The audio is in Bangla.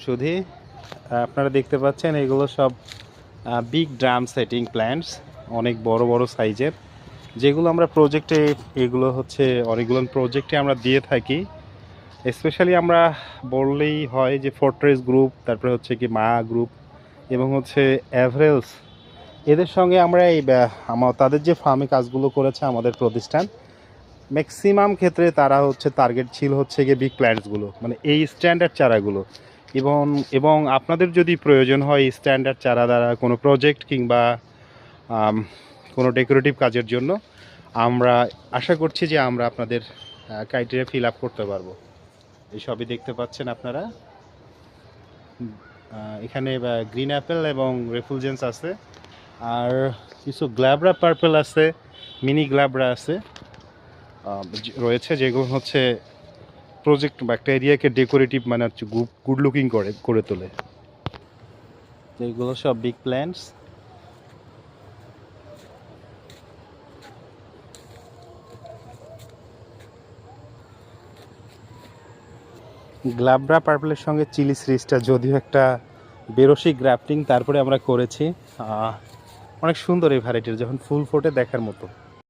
সুধী আপনারা দেখতে পাচ্ছেন এগুলো সব বিগ ড্রাম সেটিং প্ল্যান্টস, অনেক বড় বড় সাইজের, যেগুলো আমরা প্রজেক্টে, এগুলো হচ্ছে অনেকগুলো প্রজেক্টে আমরা দিয়ে থাকি। স্পেশালি আমরা বললেই হয় যে ফোর্ট্রেস গ্রুপ, তারপরে হচ্ছে কি মা গ্রুপ এবং হচ্ছে অ্যাভারেলস, এদের সঙ্গে আমরা তাদের যে ফার্মে কাজগুলো করেছে আমাদের প্রতিষ্ঠান, ম্যাক্সিমাম ক্ষেত্রে তারা হচ্ছে টার্গেট ছিল হচ্ছে গিয়ে বিগ প্ল্যান্টসগুলো, মানে এই স্ট্যান্ডার্ড চারাগুলো। এবং এবং আপনাদের যদি প্রয়োজন হয় স্ট্যান্ডার্ড চারা দ্বারা কোনো প্রজেক্ট কিংবা কোনো ডেকোরেটিভ কাজের জন্য, আমরা আশা করছি যে আমরা আপনাদের ক্রাইটেরিয়া ফিল আপ করতে পারবো। এই সবই দেখতে পাচ্ছেন আপনারা। এখানে গ্রিন অ্যাপেল এবং রেফুলজেন্স আছে, আর কিছু গ্ল্যাবরা পার্পল আছে, মিনি গ্ল্যাবরা আছে রয়েছে, যেগুলো হচ্ছে প্রজেক্ট বা একটা এরিয়াকে ডেকোরেটিভ মানে হচ্ছে গুড লুকিং করে তোলে। এইগুলো সব বিগ প্ল্যান্টস। গ্লাবরা পার্পলের সঙ্গে চিলি সিরিজটা যদিও একটা বেরসি গ্রাফটিং, তারপরে আমরা করেছি। অনেক সুন্দর এই ভ্যারাইটির, যখন ফুল ফোটে দেখার মতো।